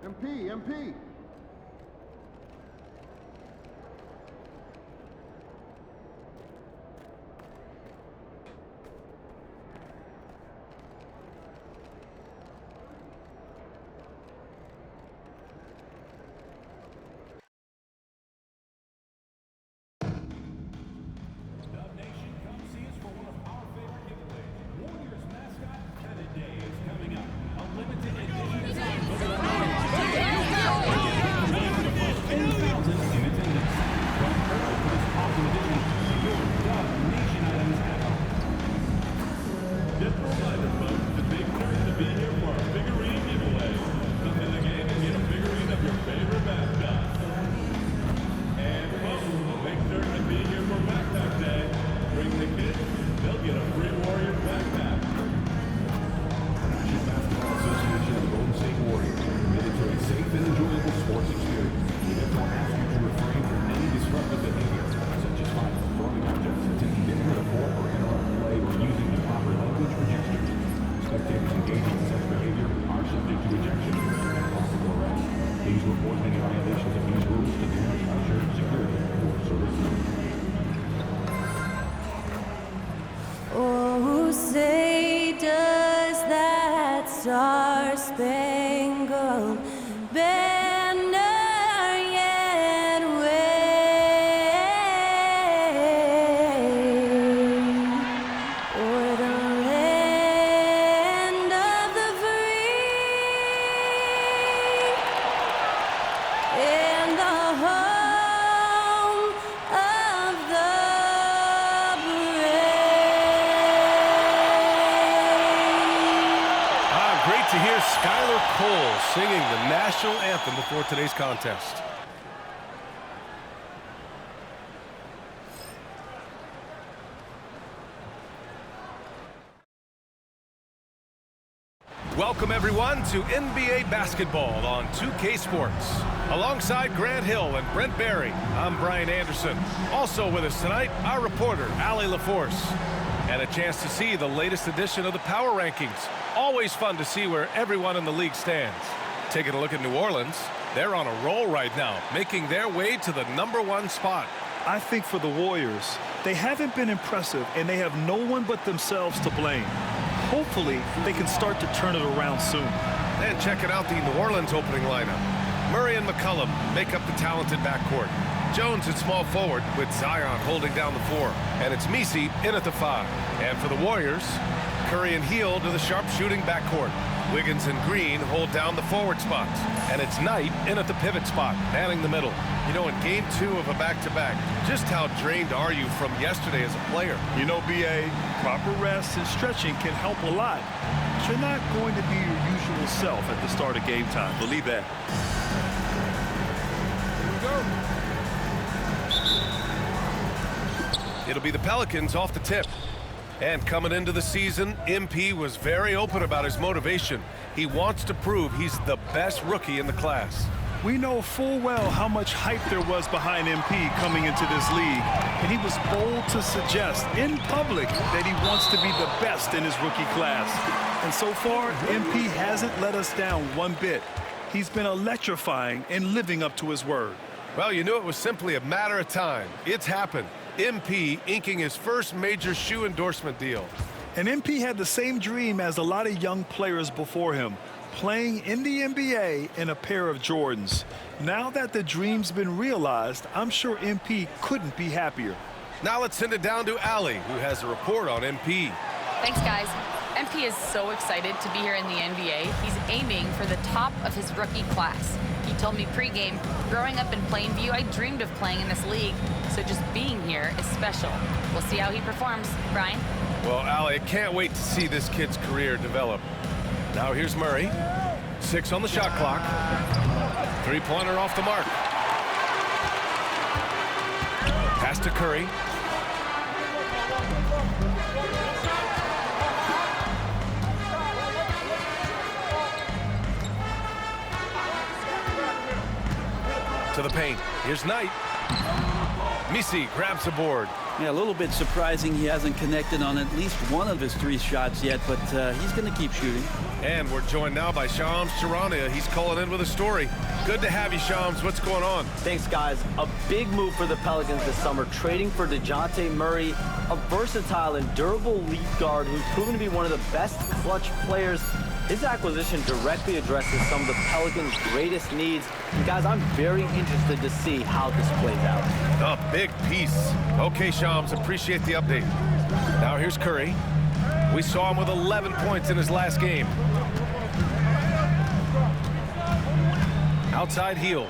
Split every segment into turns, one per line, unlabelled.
MP.
Oh, say does that star-spangled banner yet wave o'er the land of the free and the home of the
Great to hear Skylar Cole singing the national anthem before today's contest. Welcome everyone to NBA basketball on 2K Sports. Alongside Grant Hill and Brent Barry, I'm Brian Anderson. Also with us tonight, our reporter, Allie LaForce. And a chance to see the latest edition of the Power Rankings. Always fun to see where everyone in the league stands. Taking a look at New Orleans, they're on a roll right now, making their way to the #1 spot.
I think for the Warriors, they haven't been impressive, and they have no one but themselves to blame. Hopefully, they can start to turn it around soon.
And checking out the New Orleans opening lineup. Murray and McCollum make up the talented backcourt. Jones at small forward with Zion holding down the 4. And it's Messi in at the 5. And for the Warriors, Curry and Hield to the sharpshooting backcourt. Wiggins and Green hold down the forward spots. And it's Knight in at the pivot spot, manning the middle. You know, in game 2 of a back-to-back, just how drained are you from yesterday as a player?
You know, B.A., proper rest and stretching can help a lot. But you're not going to be your usual self at the start of game time. Believe that.
Here we go. It'll be the Pelicans off the tip. And coming into the season, MP was very open about his motivation. He wants to prove he's the best rookie in the class.
We know full well how much hype there was behind MP coming into this league, and he was bold to suggest in public that he wants to be the best in his rookie class. And so far, MP hasn't let us down one bit. He's been electrifying and living up to his word.
Well, you knew it was simply a matter of time. It's happened. MP inking his first major shoe endorsement deal.
And MP had the same dream as a lot of young players before him, playing in the NBA in a pair of Jordans. Now that the dream's been realized, I'm sure MP couldn't be happier.
Now let's send it down to Allie, who has a report on MP.
Thanks, guys. MP is so excited to be here in the NBA. He's aiming for the top of his rookie class. He told me pregame, growing up in Plainview, I dreamed of playing in this league, so just being here is special. We'll see how he performs. Brian?
Well, Allie, I can't wait to see this kid's career develop. Now here's Murray. 6 on the shot clock. 3-pointer off the mark. Pass to Curry. To the paint. Here's Knight. Misi grabs the board.
Yeah, a little bit surprising he hasn't connected on at least one of his 3 shots yet, but he's going to keep shooting.
And we're joined now by Shams Charania. He's calling in with a story. Good to have you, Shams. What's going on?
Thanks, guys. A big move for the Pelicans this summer, trading for DeJounte Murray, a versatile and durable lead guard who's proven to be one of the best clutch players. His acquisition directly addresses some of the Pelicans' greatest needs. And guys, I'm very interested to see how this plays out.
A big piece. Okay, Shams, appreciate the update. Now here's Curry. We saw him with 11 points in his last game. Outside heel.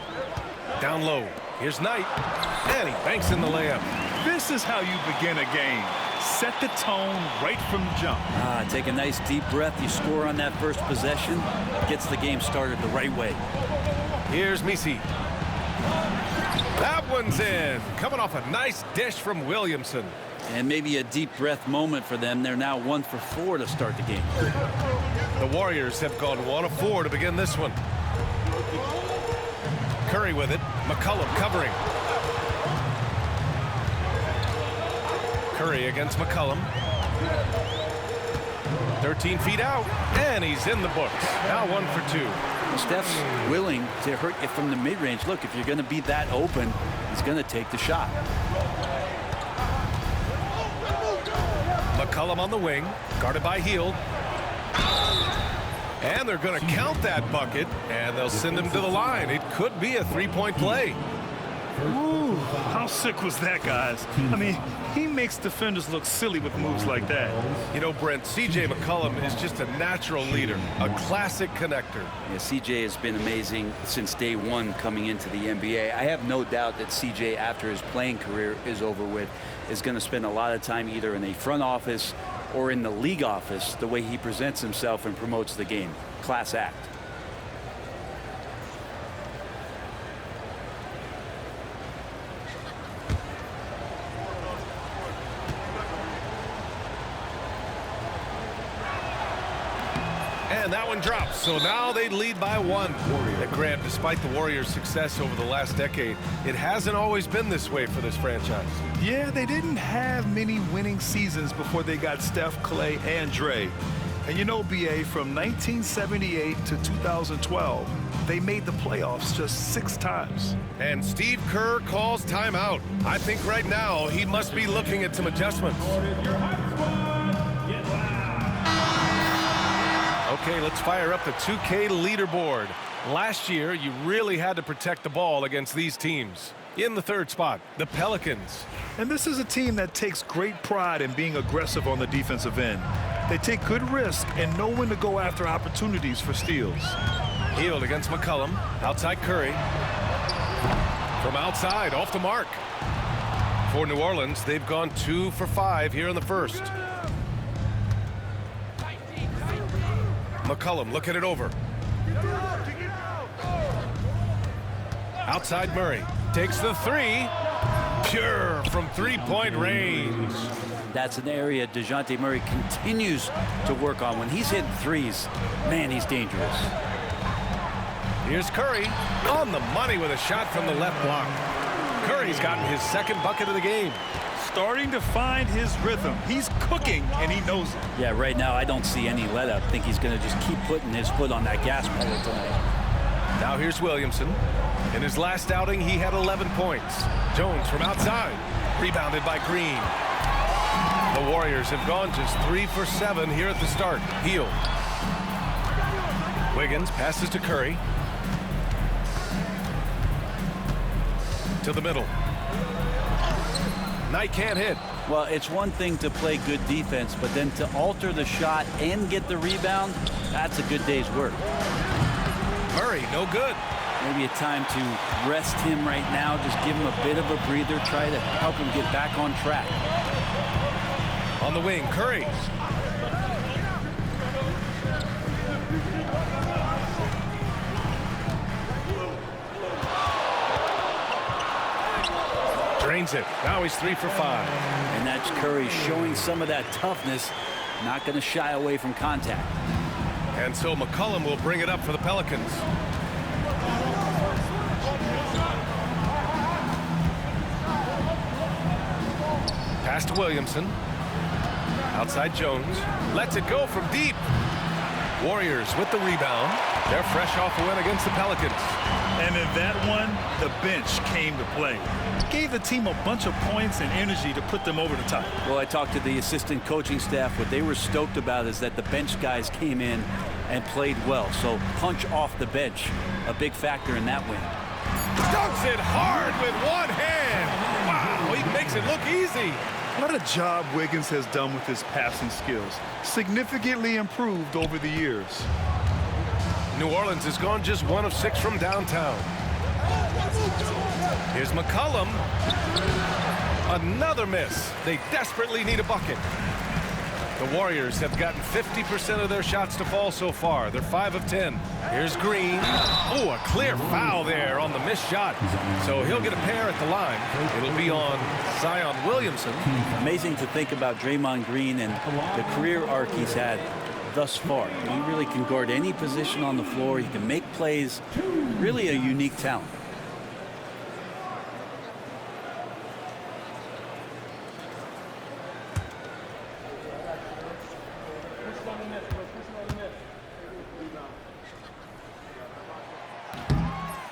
Down low. Here's Knight. And he banks in the layup.
This is how you begin a game. Set the tone right from the jump.
Take a nice deep breath. You score on that first possession. Gets the game started the right way.
Here's Misi. That one's in. Coming off a nice dish from Williamson.
And maybe a deep breath moment for them. They're now 1 for 4 to start the game.
The Warriors have gone 1 of 4 to begin this one. Curry with it. McCollum covering. Curry against McCollum. 13 feet out, and he's in the books. Now 1 for 2.
Well, Steph's willing to hurt you from the mid-range. Look, if you're going to be that open, he's going to take the shot.
McCollum on the wing, guarded by Hield. And they're going to count that bucket, and they'll send him to the line. It could be a 3-point play.
Ooh, how sick was that, guys? I mean, he makes defenders look silly with moves like that.
You know, Brent, C.J. McCollum is just a natural leader, a classic connector.
Yeah, CJ has been amazing since day 1 coming into the NBA. I have no doubt that CJ, after his playing career is over with, is going to spend a lot of time either in a front office or in the league office, the way he presents himself and promotes the game. Class act.
And that one drops. So now they lead by 1. And Grant, despite the Warriors' success over the last decade, it hasn't always been this way for this franchise.
Yeah, they didn't have many winning seasons before they got Steph, Clay, and Dre. And you know, BA, from 1978 to 2012, they made the playoffs just 6 times.
And Steve Kerr calls timeout. I think right now he must be looking at some adjustments. Okay, let's fire up the 2K leaderboard. Last year, you really had to protect the ball against these teams. In the 3rd spot, the Pelicans.
And this is a team that takes great pride in being aggressive on the defensive end. They take good risk and know when to go after opportunities for steals.
Hield against McCollum. Outside Curry. From outside, off the mark. For New Orleans, they've gone 2 for 5 here in the 1st. McCollum looking it over. Outside Murray. Takes the 3. Pure from 3-point range.
That's an area DeJounte Murray continues to work on. When he's hitting 3s, man, he's dangerous.
Here's Curry on the money with a shot from the left block. Curry's gotten his 2nd bucket of the game.
Starting to find his rhythm. He's cooking, and he knows it.
Yeah, right now I don't see any let up. I think he's going to just keep putting his foot on that gas pedal tonight.
Now here's Williamson. In his last outing, he had 11 points. Jones from outside. Rebounded by Green. The Warriors have gone just 3 for 7 here at the start. Hield. Wiggins passes to Curry. To the middle. Knight can't hit.
Well, it's one thing to play good defense, but then to alter the shot and get the rebound, that's a good day's work.
Murray, no good.
Maybe a time to rest him right now, just give him a bit of a breather, try to help him get back on track.
On the wing, Curry. Drains it. Now he's 3 for 5.
And that's Curry showing some of that toughness, not going to shy away from contact.
And so McCollum will bring it up for the Pelicans. Pass to Williamson. Outside Jones. Lets it go from deep. Warriors with the rebound. They're fresh off a win against the Pelicans.
And in that one, the bench came to play. Gave the team a bunch of points and energy to put them over the top.
Well, I talked to the assistant coaching staff. What they were stoked about is that the bench guys came in and played well. So punch off the bench, a big factor in that win.
Dunks it hard with one hand. Wow, he makes it look easy.
What a job Wiggins has done with his passing skills. Significantly improved over the years.
New Orleans has gone just 1 of 6 from downtown. Here's McCollum. Another miss. They desperately need a bucket. The Warriors have gotten 50% of their shots to fall so far. They're 5 of 10. Here's Green. Oh, a clear foul there on the missed shot. So he'll get a pair at the line. It'll be on Zion Williamson.
Amazing to think about Draymond Green and the career arc he's had thus far. He really can guard any position on the floor. He can make plays. Really a unique talent.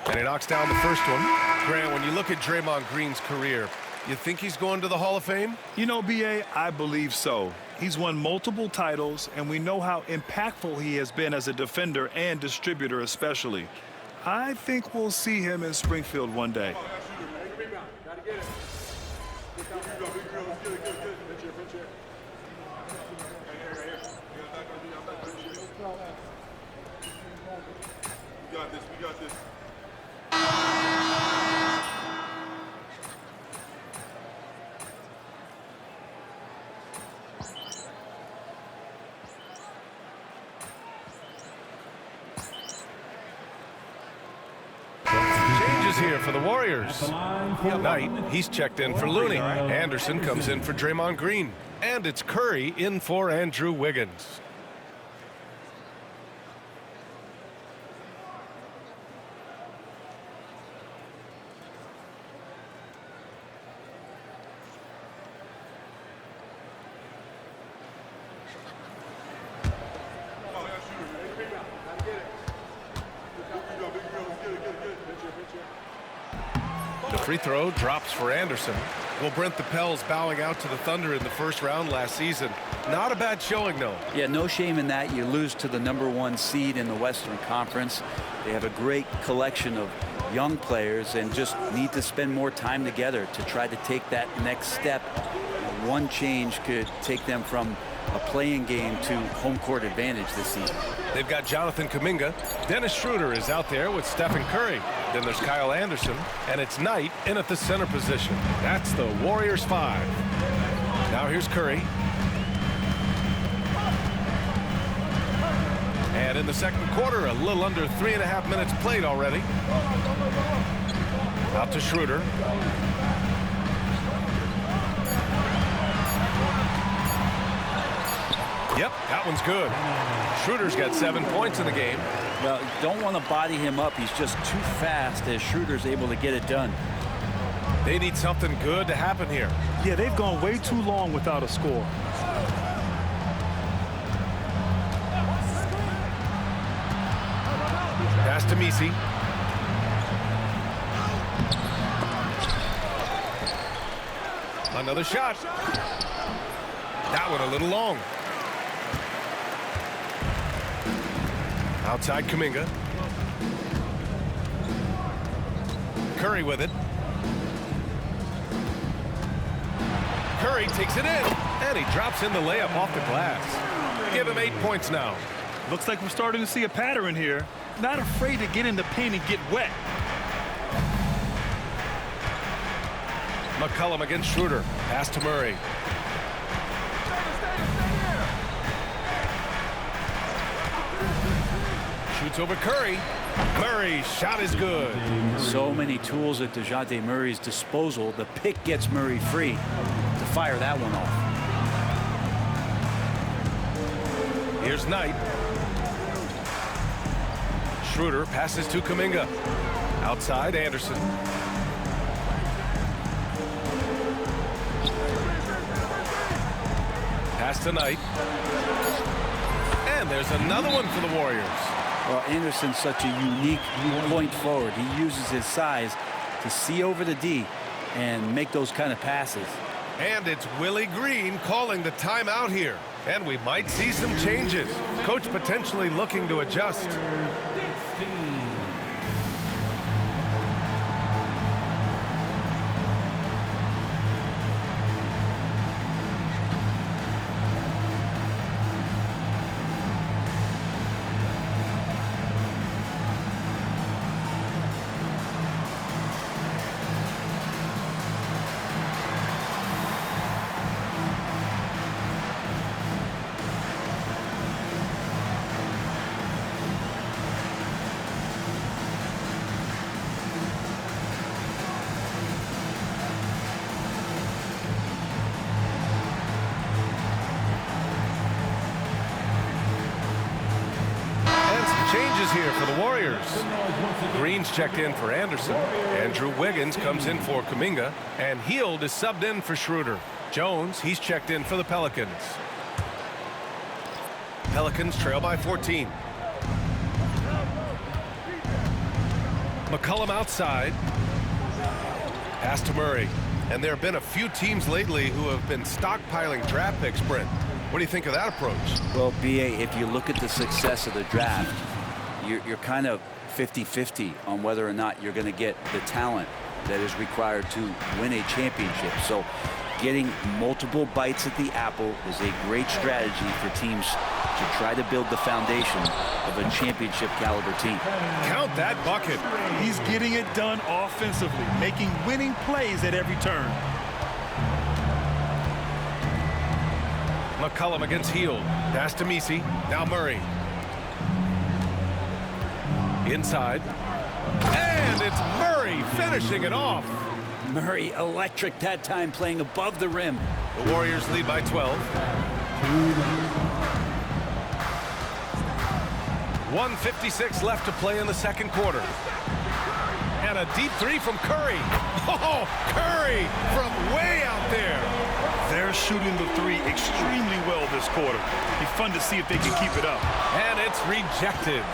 And he knocks down the first one. Grant, when you look at Draymond Green's career, you think he's going to the Hall of Fame?
You know, B.A., I believe so. He's won multiple titles, and we know how impactful he has been as a defender and distributor especially. I think we'll see him in Springfield one day.
We got this.
Changes here for the Warriors. Knight, he's checked in for Looney. Anderson comes in for Draymond Green. And it's Curry in for Andrew Wiggins. The free throw drops for Anderson. Well, Brent, the Pels bowing out to the Thunder in the first round last season. Not a bad showing, though.
Yeah, no shame in that. You lose to the #1 seed in the Western Conference. They have a great collection of young players and just need to spend more time together to try to take that next step. One change could take them from a playing game to home court advantage this season.
They've got Jonathan Kuminga. Dennis Schroeder is out there with Stephen Curry. Then there's Kyle Anderson, and it's Knight in at the center position. That's the Warriors 5. Now here's Curry. And in the second quarter, a little under 3.5 minutes played already. Out to Schroeder. Yep, that one's good. Schroeder's got 7 points in the game.
Well, don't want to body him up. He's just too fast as Schroeder's able to get it done.
They need something good to happen here.
Yeah, they've gone way too long without a score.
Pass to Messi. Another shot. That one a little long. Outside Kuminga. Curry with it. Curry takes it in, and he drops in the layup off the glass. Give him 8 points now.
Looks like we're starting to see a pattern here. Not afraid to get in the paint and get wet.
McCollum against Schroeder. Pass to Murray. Shoots over Curry. Murray's shot is good.
So many tools at DeJounte Murray's disposal. The pick gets Murray free to fire that one off.
Here's Knight. Schroeder passes to Kuminga. Outside Anderson. Pass to Knight. And there's another one for the Warriors.
Well, Anderson's such a unique point forward. He uses his size to see over the D and make those kind of passes.
And it's Willie Green calling the timeout here. And we might see some changes. Coach potentially looking to adjust. Changes here for the Warriors. Green's checked in for Anderson. Andrew Wiggins comes in for Kuminga. And Hield is subbed in for Schroeder. Jones, he's checked in for the Pelicans. Pelicans trail by 14. McCollum outside. Pass to Murray. And there have been a few teams lately who have been stockpiling draft picks, Brent. What do you think of that approach?
Well, BA, if you look at the success of the draft, you're kind of 50-50 on whether or not you're going to get the talent that is required to win a championship. So getting multiple bites at the apple is a great strategy for teams to try to build the foundation of a championship caliber team.
Count that bucket.
He's getting it done offensively, making winning plays at every turn.
McCollum against Hield. Pass to Misi. Now Murray. Inside. And it's Murray finishing it off.
Murray electric that time, playing above the rim.
The Warriors lead by 12. 1:56 left to play in the second quarter. And a deep three from Curry. Oh, Curry from way out there.
They're shooting the three extremely well this quarter. Be fun to see if they can keep it up.
And it's rejected.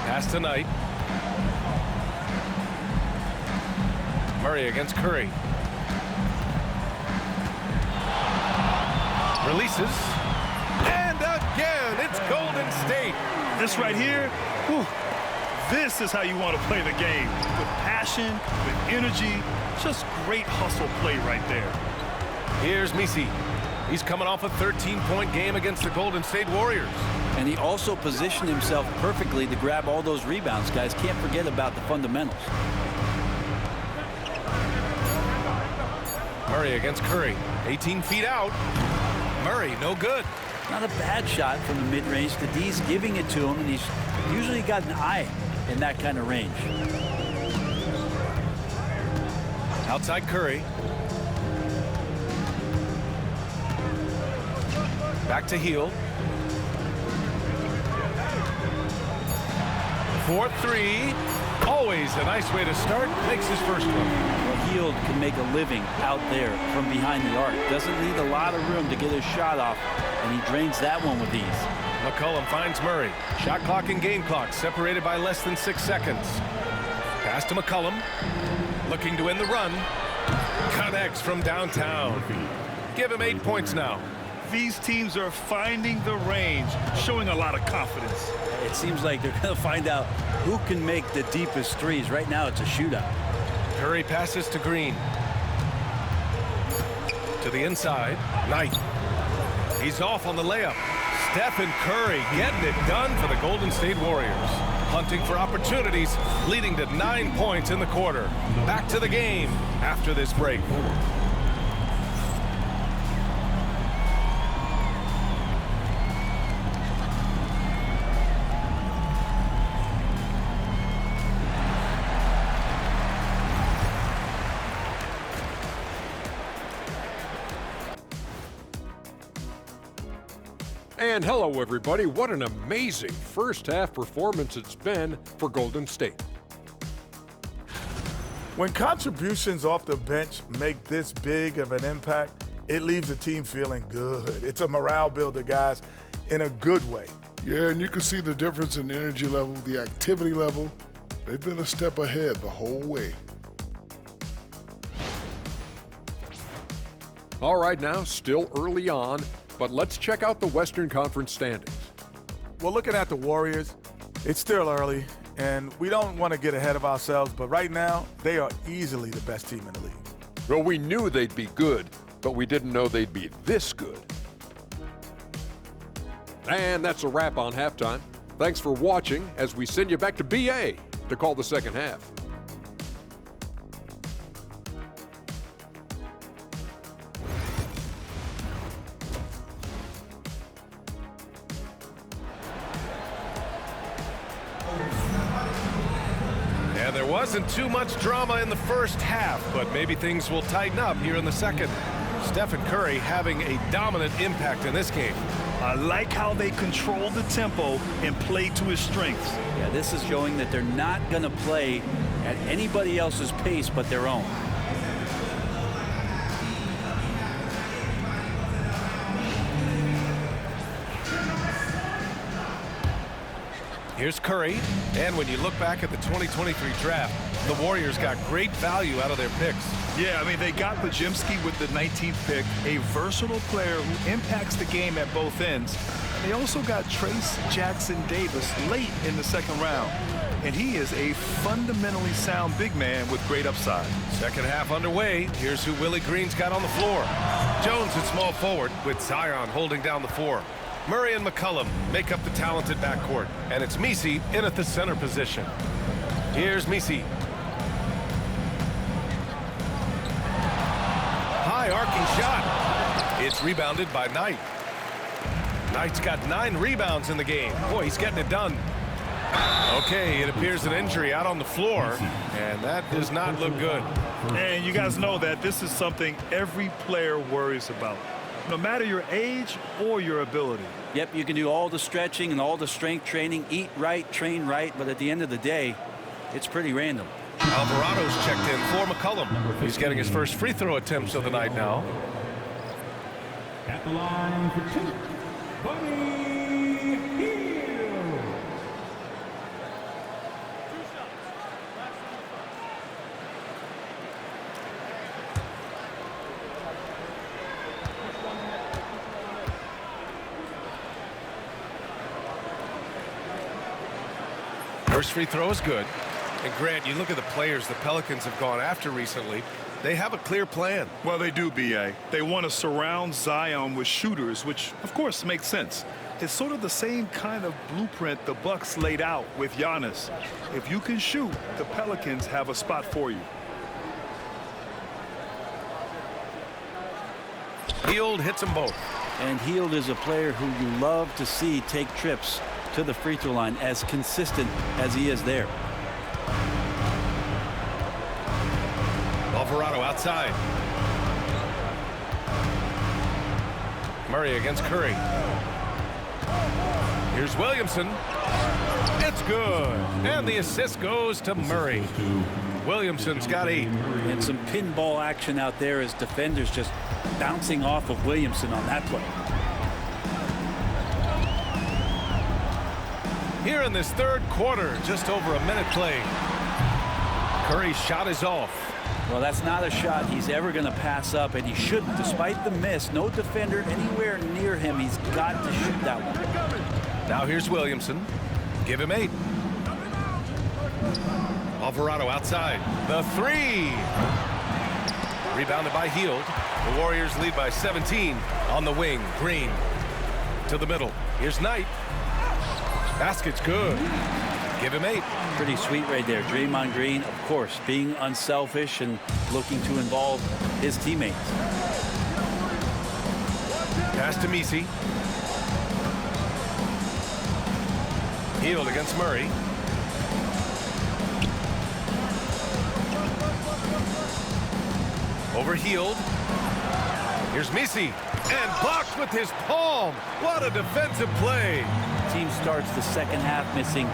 Pass to Knight. Murray against Curry. Releases. And again, it's Golden State.
This right here, whew, this is how you want to play the game. With passion, with energy, just great hustle play right there.
Here's Misi. He's coming off a 13-point game against the Golden State Warriors.
And he also positioned himself perfectly to grab all those rebounds. Guys, can't forget about the fundamentals.
Murray against Curry. 18 feet out. Murray, no good.
Not a bad shot from the mid-range. The D's giving it to him, and he's usually got an eye in that kind of range.
Outside Curry. Back to Hield. 4-3. Always a nice way to start. Makes his first one.
Well, Hield can make a living out there from behind the arc. Doesn't need a lot of room to get his shot off, and he drains that one with ease. McCollum finds Murray. Shot clock and game clock separated by less than 6 seconds. Pass to McCollum. Looking to end the run. Connects from downtown. Give him 8 points now.
These teams are finding the range, showing a lot of confidence.
It seems like they're going to find out who can make the deepest threes. Right now, it's a shootout.
Curry passes to Green. To the inside. Knight. He's off on the layup. Stephen Curry getting it done for the Golden State Warriors. Hunting for opportunities, leading to 9 points in the quarter. Back to the game after this break.
And hello, everybody. What an amazing first half performance it's been for Golden State.
When contributions off the bench make this big of an impact, it leaves the team feeling good. It's a morale builder, guys, in a good way.
Yeah, and you can see the difference in the energy level, the activity level. They've been a step ahead the whole way.
All right, now, still early on, but let's check out the Western Conference standings.
Well, looking at the Warriors, it's still early, and we don't want to get ahead of ourselves, but right now, they are easily the best team in the league.
Well, we knew they'd be good, but we didn't know they'd be this good. And that's a wrap on halftime. Thanks for watching as we send you back to BA to call the second half.
And there wasn't too much drama in the first half, but maybe things will tighten up here in the second. Stephen Curry having a dominant impact in this game.
I like how they control the tempo and play to his strengths.
Yeah, this is showing that they're not going to play at anybody else's pace but their own.
Here's Curry, and when you look back at the 2023 draft, the Warriors got great value out of their picks.
Yeah, I mean, they got Podziemski with the 19th pick, a versatile player who impacts the game at both ends. And they also got Trace Jackson-Davis late in the second round. And he is a fundamentally sound big man with great upside.
Second half underway. Here's who Willie Green's got on the floor. Jones at small forward with Zion holding down the four. Murray and McCollum make up the talented backcourt. And it's Misi in at the center position. Here's Misi. High arcing shot. It's rebounded by Knight. Knight's got 9 rebounds in the game. Boy, he's getting it done. Okay, it appears an injury out on the floor, and that does not look good.
And you guys know that this is something every player worries about, no matter your age or your ability.
Yep, you can do all the stretching and all the strength training, eat right, train right, but at the end of the day, it's pretty random.
Alvarado's checked in for McCollum. He's getting his first free throw attempts of the night now.
At the line for 2, Buddy Hield.
First free throw is good. And Grant, you look at the players the Pelicans have gone after recently. They have a clear plan.
Well, they do, B.A. They want to surround Zion with shooters, which, of course, makes sense. It's sort of the same kind of blueprint the Bucks laid out with Giannis. If you can shoot, the Pelicans have a spot for you.
Hield hits them both.
And Hield is a player who you love to see take trips to the free throw line, as consistent as he is there.
Alvarado outside. Murray against Curry. Here's Williamson. It's good. And the assist goes to Murray. Williamson's got 8.
And some pinball action out there as defenders just bouncing off of Williamson on that play.
Here in this third quarter, just over a minute played. Curry's shot is off.
Well, that's not a shot he's ever going to pass up, and he shouldn't. Despite the miss, no defender anywhere near him. He's got to shoot that one.
Now here's Williamson. Give him 8. Alvarado outside. The 3. Rebounded by Hield. The Warriors lead by 17 on the wing. Green to the middle. Here's Knight. Basket's good. Give him 8.
Pretty sweet right there. Draymond Green, of course, being unselfish and looking to involve his teammates.
Pass to Misi. Hield against Murray. Over Hield. Here's Misi. And blocked with his palm. What a defensive play.
Team starts the second half missing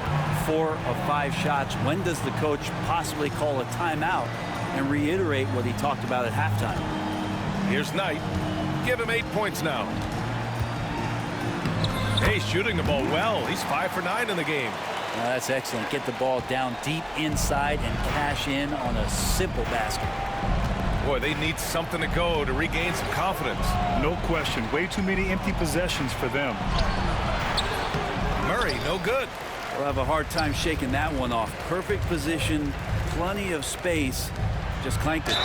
4 of 5 shots. When does the coach possibly call a timeout and reiterate what he talked about at halftime.
Here's Knight. Give him 8 points now. Hey, shooting the ball well. He's 5 for 9 in the game.
That's excellent. Get the ball down deep inside and cash in on a simple basket.
Boy, they need something to go to regain some confidence.
No question. Way too many empty possessions for them.
Murray, no good.
We'll have a hard time shaking that one off. Perfect position, plenty of space. Just clanked it.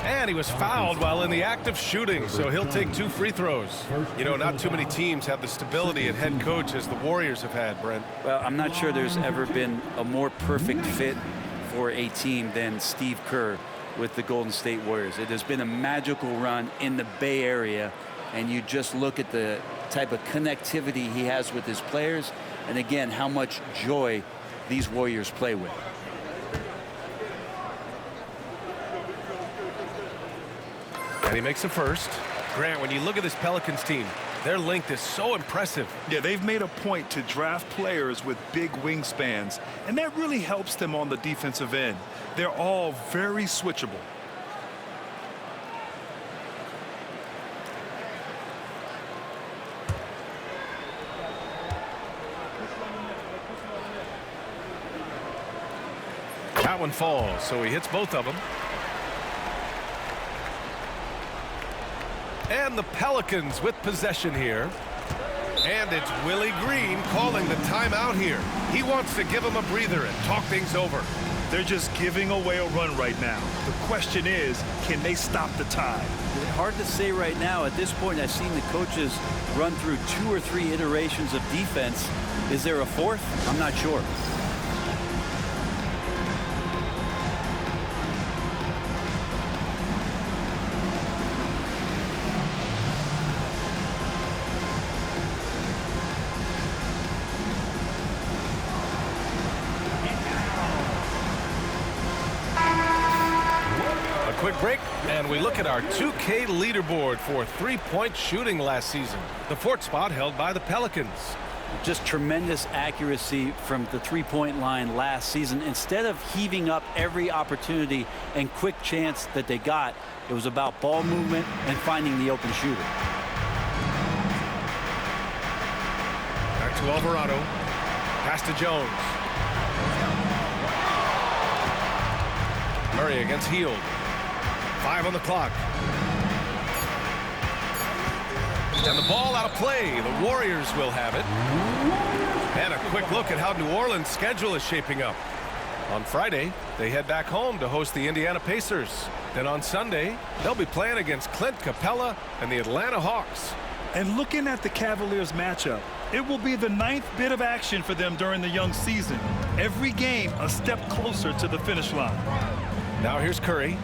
And he was fouled while in the act of shooting, so he'll take 2 free throws. You know, not too many teams have the stability at head coach as the Warriors have had, Brent.
Well, I'm not sure there's ever been a more perfect fit for a team than Steve Kerr with the Golden State Warriors. It has been a magical run in the Bay Area, and you just look at the type of connectivity he has with his players, and again, how much joy these Warriors play with.
And he makes a first. Grant, when you look at this Pelicans team, their length is so impressive.
Yeah, they've made a point to draft players with big wingspans, and that really helps them on the defensive end. They're all very switchable.
That one falls, so he hits both of them. And the Pelicans with possession here. And it's Willie Green calling the timeout here. He wants to give them a breather and talk things over.
They're just giving away a run right now. The question is, can they stop the tide?
Hard to say right now. At this point, I've seen the coaches run through 2 or 3 iterations of defense. Is there a 4th? I'm not sure.
Quick break, and we look at our 2K leaderboard for 3-point shooting last season. The 4th spot held by the Pelicans.
Just tremendous accuracy from the 3-point line last season. Instead of heaving up every opportunity and quick chance that they got, it was about ball movement and finding the open shooter.
Back to Alvarado. Pass to Jones. Murray against Hield. 5 on the clock. And the ball out of play. The Warriors will have it. And a quick look at how New Orleans' schedule is shaping up. On Friday, they head back home to host the Indiana Pacers. Then on Sunday, they'll be playing against Clint Capella and the Atlanta Hawks.
And looking at the Cavaliers matchup, it will be the 9th bit of action for them during the young season. Every game a step closer to the finish line.
Now here's Curry.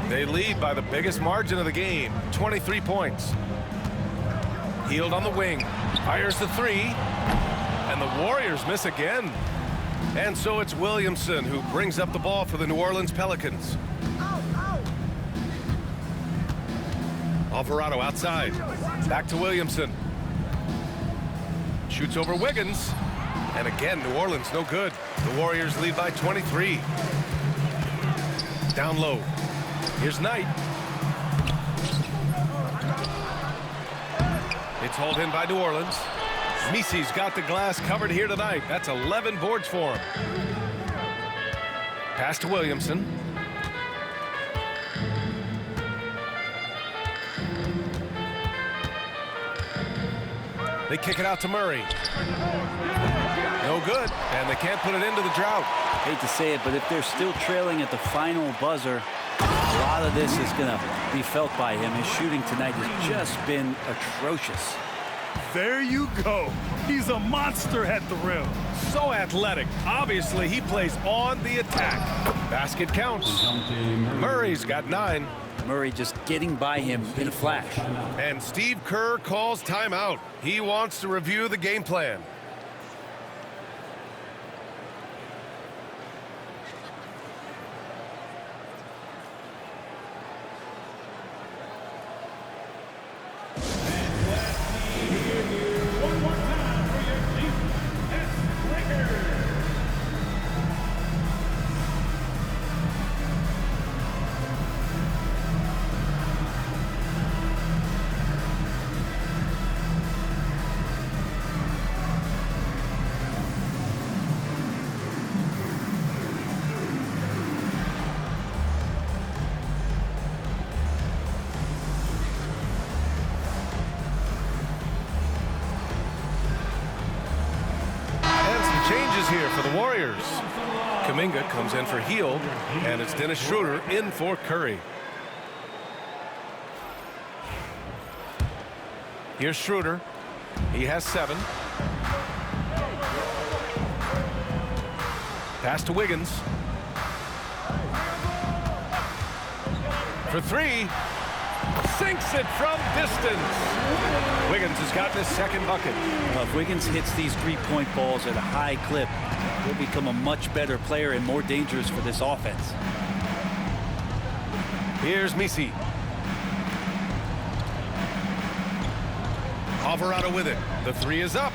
They lead by the biggest margin of the game, 23 points. Hield on the wing, fires the 3, and the Warriors miss again. And so it's Williamson who brings up the ball for the New Orleans Pelicans. Alvarado outside, back to Williamson. Shoots over Wiggins, and again, New Orleans no good. The Warriors lead by 23. Down low. Here's Knight. It's hauled in by New Orleans. Misi's got the glass covered here tonight. That's 11 boards for him. Pass to Williamson. They kick it out to Murray. No good, and they can't put it into the drought.
Hate to say it, but if they're still trailing at the final buzzer, a lot of this is going to be felt by him. His shooting tonight has just been atrocious.
There you go. He's a monster at the rim.
So athletic. Obviously, he plays on the attack. Basket counts. Murray's got 9.
Murray just getting by him in a flash.
And Steve Kerr calls timeout. He wants to review the game plan. changes here for the Warriors. Kuminga comes in for Hield, and it's Dennis Schroeder in for Curry. Here's Schroeder. He has 7. Pass to Wiggins. For 3. Sinks it from distance. Wiggins has gotten his second bucket.
Well, if Wiggins hits these three-point balls at a high clip, he'll become a much better player and more dangerous for this offense.
Here's Misi. Alvarado with it. The 3 is up.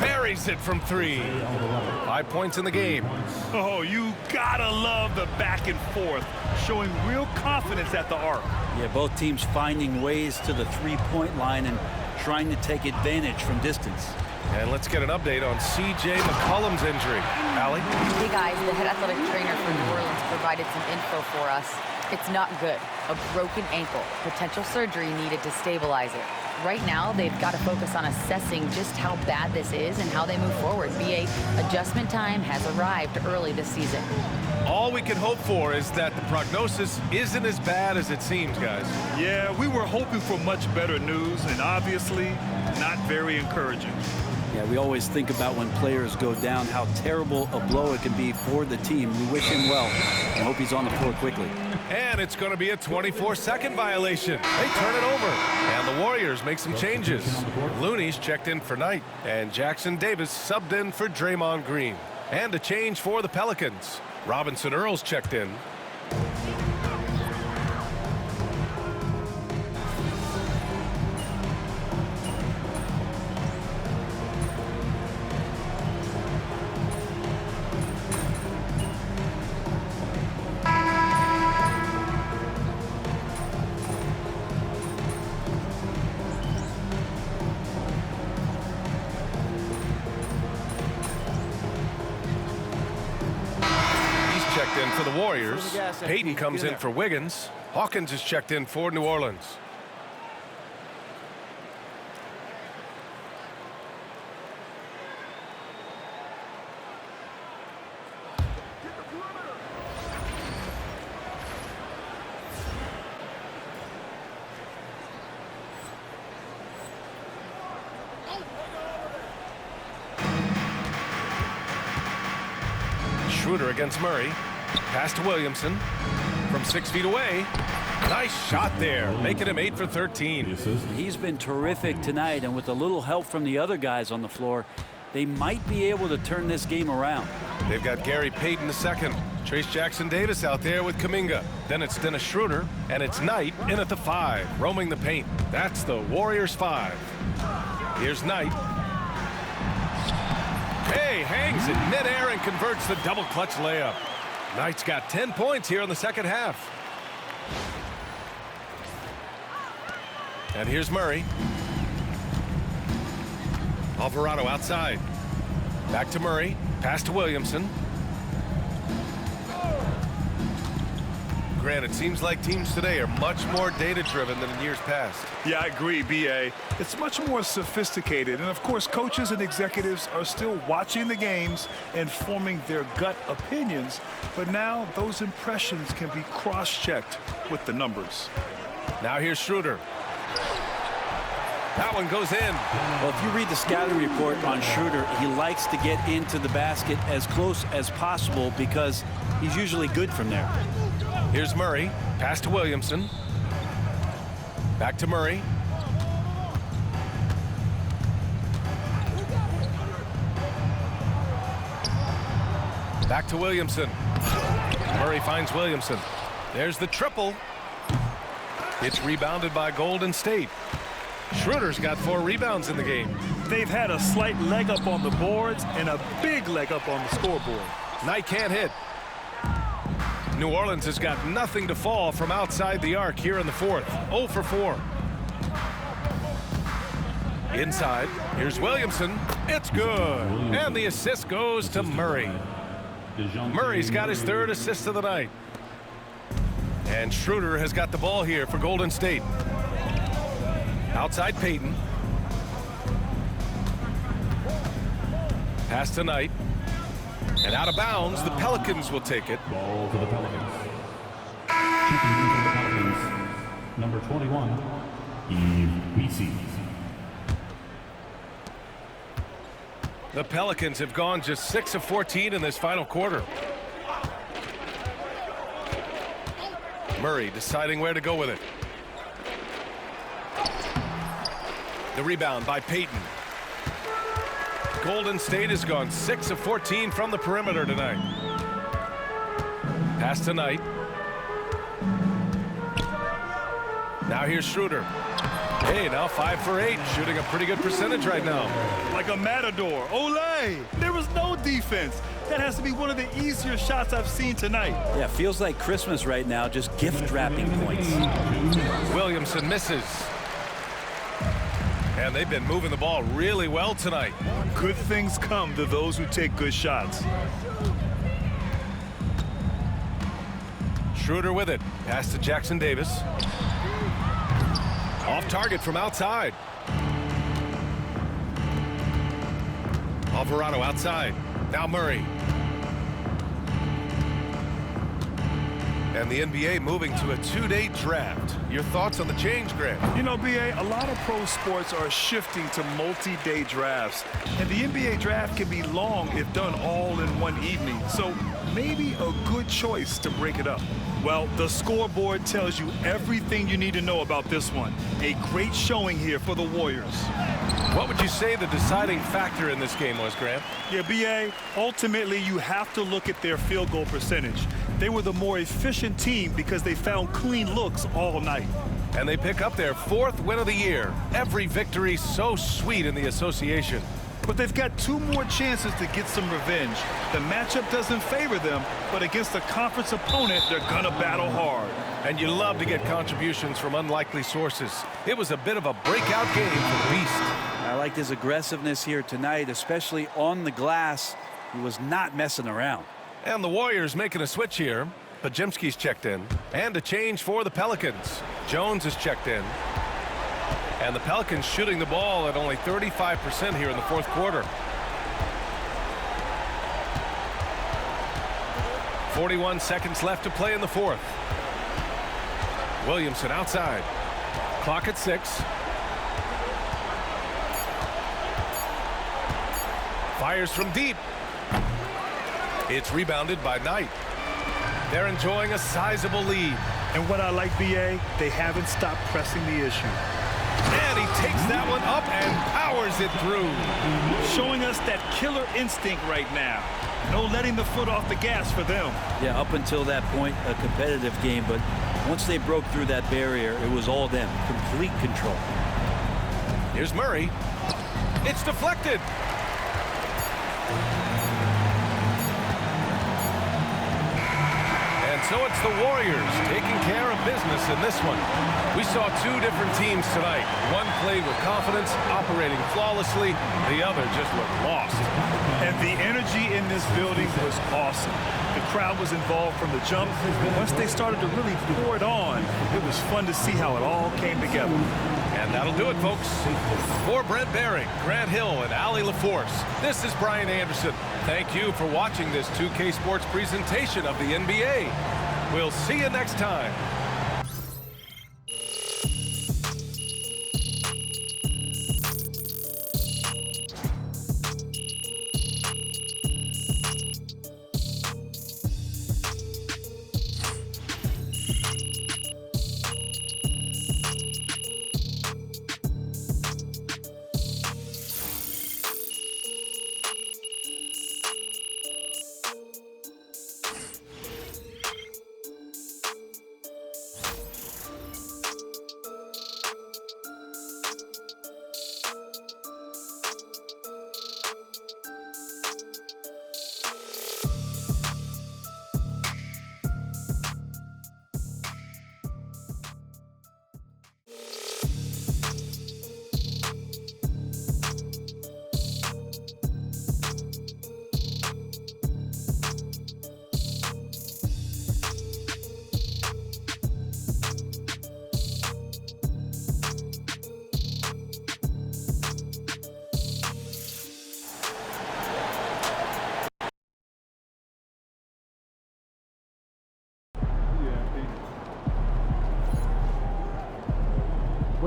Buries it from 3. 5 points in the game.
Oh, you gotta love the back and forth, showing real confidence at the arc.
Yeah, both teams finding ways to the three-point line and trying to take advantage from distance.
And let's get an update on C.J. McCollum's injury. Allie?
Hey guys, the head athletic trainer for New Orleans provided some info for us. It's not good. A broken ankle. Potential surgery needed to stabilize it. Right now, they've got to focus on assessing just how bad this is and how they move forward. BA, adjustment time has arrived early this season.
All we can hope for is that the prognosis isn't as bad as it seems, guys.
Yeah, we were hoping for much better news, and obviously not very encouraging.
Yeah, we always think about when players go down, how terrible a blow it can be for the team. We wish him well and hope he's on the floor quickly.
And it's going to be a 24-second violation. They turn it over, and the Warriors make some changes. Looney's checked in for Knight, and Jackson Davis subbed in for Draymond Green. And a change for the Pelicans. Robinson Earls checked in. In for the Warriors. Payton comes in for Wiggins. Hawkins is checked in for New Orleans. Schroeder against Murray. Pass to Williamson from 6 feet away. Nice shot there, making him 8 for 13.
He's been terrific tonight, and with a little help from the other guys on the floor, they might be able to turn this game around.
They've got Gary Payton II. Trace Jackson Davis out there with Kuminga. Then it's Dennis Schroeder, and it's Knight in at the 5, roaming the paint. That's the Warriors 5. Here's Knight. Hey, hangs in midair and converts the double clutch layup. Knight's got 10 points here in the second half. And here's Murray. Alvarado outside. Back to Murray. Pass to Williamson. Grant, it seems like teams today are much more data-driven than in years past.
Yeah, I agree, B.A. It's much more sophisticated. And, of course, coaches and executives are still watching the games and forming their gut opinions. But now those impressions can be cross-checked with the numbers.
Now here's Schroeder. That one goes in.
Well, if you read the scouting report on Schroeder, he likes to get into the basket as close as possible because he's usually good from there.
Here's Murray. Pass to Williamson. Back to Murray. Back to Williamson. Murray finds Williamson. There's the triple. It's rebounded by Golden State. Schroeder's got 4 rebounds in the game.
They've had a slight leg up on the boards and a big leg up on the scoreboard.
Knight can't hit. New Orleans has got nothing to fall from outside the arc here in the 4th. 0 for 4. Inside, here's Williamson. It's good. And the assist goes to Murray. Murray's got his 3rd assist of the night. And Schroeder has got the ball here for Golden State. Outside Payton. Pass to Knight. And out of bounds, the Pelicans will take it.
Ball to the Pelicans. Checking in for the Pelicans, number 21, Eve Weesey.
The Pelicans have gone just 6 of 14 in this final quarter. Murray deciding where to go with it. The rebound by Payton. Golden State has gone 6 of 14 from the perimeter tonight. Pass to Knight. Now here's Schroeder. Hey, now 5 for 8, shooting a pretty good percentage right now.
Like a matador. Olé! There was no defense. That has to be one of the easier shots I've seen tonight.
Yeah, feels like Christmas right now, just gift wrapping points.
Williamson misses. And they've been moving the ball really well tonight.
Good things come to those who take good shots.
Schroeder with it. Pass to Jackson Davis. Off target from outside. Alvarado outside. Now Murray. And the NBA moving to a 2-day draft. Your thoughts on the change, Grant?
You know, BA, a lot of pro sports are shifting to multi-day drafts. And the NBA draft can be long if done all in one evening. So maybe a good choice to break it up. Well, the scoreboard tells you everything you need to know about this one. A great showing here for the Warriors.
What would you say the deciding factor in this game was, Grant?
Yeah, BA, ultimately you have to look at their field goal percentage. They were the more efficient team because they found clean looks all night.
And they pick up their 4th win of the year. Every victory so sweet in the association.
But they've got 2 more chances to get some revenge. The matchup doesn't favor them, but against a conference opponent, they're gonna battle hard.
And you love to get contributions from unlikely sources. It was a bit of a breakout game for the Beast.
I liked his aggressiveness here tonight, especially on the glass. He was not messing around.
And the Warriors making a switch here. Pajemski's checked in. And a change for the Pelicans. Jones is checked in. And the Pelicans shooting the ball at only 35% here in the 4th quarter. 41 seconds left to play in the 4th. Williamson outside. Clock at 6. Fires from deep. It's rebounded by Knight. They're enjoying a sizable lead.
And what I like, BA, they haven't stopped pressing the issue.
And he takes that one up and powers it through.
Showing us that killer instinct right now. No letting the foot off the gas for them.
Yeah, up until that point, a competitive game, but once they broke through that barrier, it was all them. Complete control.
Here's Murray. It's deflected. So it's the Warriors taking care of business in this one. We saw 2 different teams tonight. One played with confidence, operating flawlessly. The other just looked lost.
And the energy in this building was awesome. The crowd was involved from the jump. Once they started to really pour it on, it was fun to see how it all came together.
And that'll do it, folks. For Brent Behring, Grant Hill, and Allie LaForce, this is Brian Anderson. Thank you for watching this 2K Sports presentation of the NBA. We'll see you next time.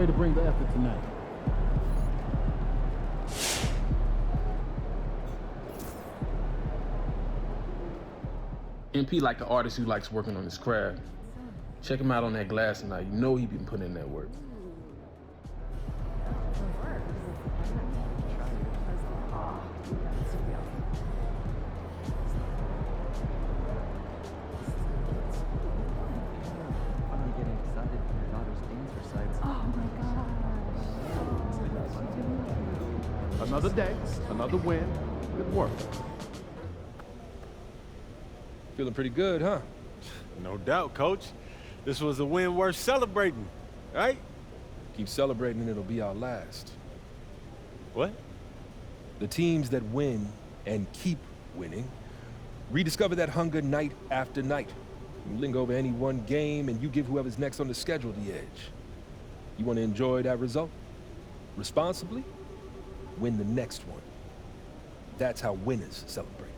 Way to bring the effort tonight.
MP like an artist who likes working on his craft. Check him out on that glass tonight. You know he been putting in that work.
Another day, another win. Good work.
Feeling pretty good, huh?
No doubt, Coach. This was a win worth celebrating, right?
Keep celebrating and it'll be our last.
What?
The teams that win and keep winning rediscover that hunger night after night. You linger over any one game and you give whoever's next on the schedule the edge. You want to enjoy that result? Responsibly? Win the next one. That's how winners celebrate.